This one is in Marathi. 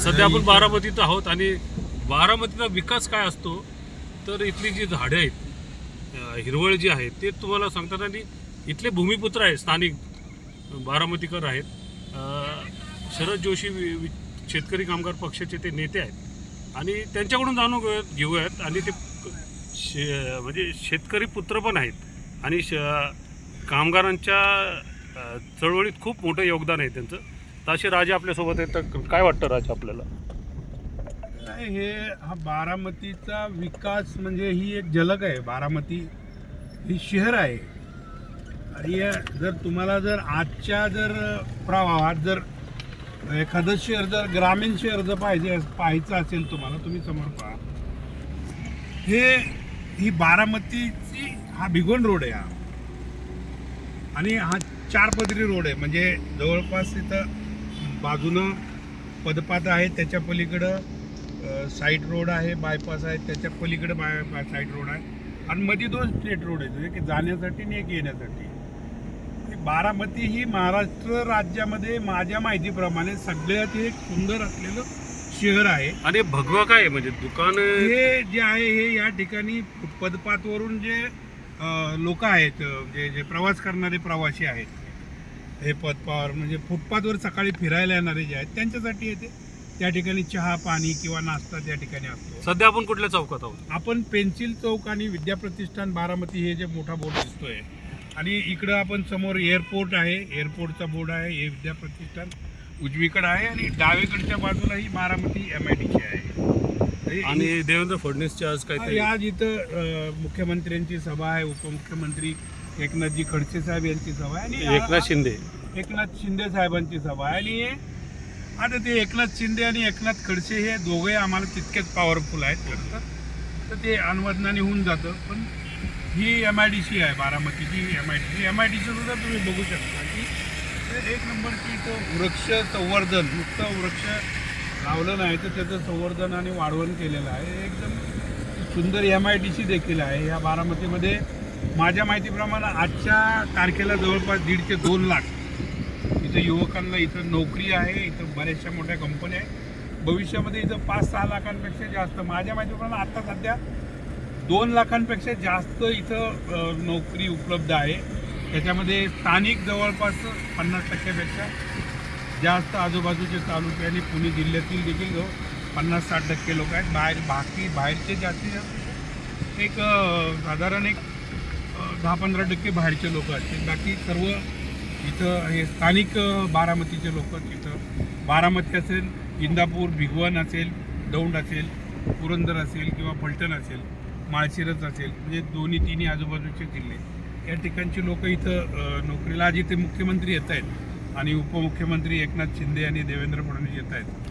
सध्या आपण बारामतीत आहोत आणि बारामतीचा विकास काय असतो तर इथली जी झाडे आहेत, हिरवळ जी आहे ते तुम्हाला सांगतात. आणि इथले भूमिपुत्र आहेत, स्थानिक बारामतीकर आहेत. शरद जोशी शेतकरी कामगार पक्षाचे ते नेते आहेत आणि त्यांच्याकडून जाणून घेऊयात. आणि ते म्हणजे शेतकरी पुत्र पण आहेत आणि कामगारांच्या चळवळीत खूप मोठं योगदान आहे त्यांचं. तर असे राजे आपल्यासोबत आहेत. तर काय वाटतं राजा आपल्याला? हा बारामतीचा विकास म्हणजे ही एक झलक आहे. बारामती ही शहर आहे आणि जर तुम्हाला जर आजच्या प्रवाहात जर एखादं शहर जर ग्रामीण शहर जर पाहायचं असेल तुम्हाला, तुम्ही समोर पहा, ही बारामतीची हा भिगवण रोड आहे आणि हा 4 पदरी रोड आहे. म्हणजे जवळपास इथं बाजूनं पदपात आहे, त्याच्या पलीकडं साईड रोड आहे, बायपास आहे, त्याच्या पलीकडे साईड रोड आहे आणि मध्ये 2 स्ट्रेट रोड आहेत, एक जाण्यासाठी आणि एक येण्यासाठी. बारामती ही महाराष्ट्र राज्यामध्ये माझ्या माहितीप्रमाणे सगळ्यात एक सुंदर असलेलं शहर आहे. आणि भगवा काय म्हणजे दुकान हे जे आहे हे या ठिकाणी पदपातवरून जे लोक आहेत, जे प्रवास करणारे प्रवासी आहेत, हे पदपावर म्हणजे फुटपाथवर सकाळी फिरायला येणारे जे आहेत त्यांच्यासाठी येते. त्या ठिकाणी चहा पाणी किंवा नाश्ता त्या ठिकाणी असतो. सध्या आपण कुठल्या चौकात आहोत? आपण पेन्सिल चौक आणि विद्याप्रतिष्ठान बारामती हे जे मोठा बोर्ड दिसतोय आणि इकडं आपण समोर एअरपोर्ट आहे, एअरपोर्टचा बोर्ड आहे, हे विद्याप्रतिष्ठान उजवीकडे आहे आणि डावीकडच्या बाजूला ही बारामती MIDC आहे. आणि देवेंद्र फडणवीसची आज काय आज इथं मुख्यमंत्र्यांची सभा आहे, उपमुख्यमंत्री एकनाथजी खडसे साहेब यांची सभा आहे आणि एकनाथ शिंदे साहेबांची सभा आहे. आणि आता ते एकनाथ शिंदे आणि एकनाथ खडसे हे दोघे आम्हाला तितकेच पॉवरफुल आहेत, तर ते अनुमोदनाने होऊन जातं. पण ही MIDC आहे बारामतीची. MIDC सुद्धा तुम्ही बघू शकता की एक नंबरची इथं वृक्ष संवर्धन, नुसतं वृक्ष लावलं नाही तर त्याचं संवर्धन आणि वाढवण केलेलं आहे. एकदम सुंदर MIDC देखील आहे या बारामतीमध्ये. माझ्या माहितीप्रमाणे आजच्या तारखेला जवळपास 1.5 ते 2 लाख इथं युवकांना इथं नोकरी आहे. इथं बऱ्याचशा मोठ्या कंपन्या आहेत. भविष्यामध्ये इथं 5-6 लाखांपेक्षा जास्त, माझ्या माहितीप्रमाणे आता सध्या 2 लाखांपेक्षा जास्त इथं नोकरी उपलब्ध आहे. त्याच्यामध्ये स्थानिक जवळपास 50% जास्त आजूबाजूचे तालुके आणि पुणे जिल्ह्यातील देखील 50-60% लोक आहेत. बाहेरचे जास्तीत जास्त एक साधारण 10-15% बाहेरचे लोक असतील. बाकी सर्व इथं हे स्थानिक बारामतीचे लोक. तिथं बारामती असेल, इंदापूर, भिगवण असेल, दौंड असेल, पुरंदर असेल किंवा फलटण असेल, माळशिरस असेल, म्हणजे दोन्ही आजूबाजूचे जिल्हे या ठिकाणची लोक इथं नोकरीला. आज इथे मुख्यमंत्री येत आहेत आणि उपमुख्यमंत्री एकनाथ शिंदे आणि देवेंद्र फडणवीस येत आहेत.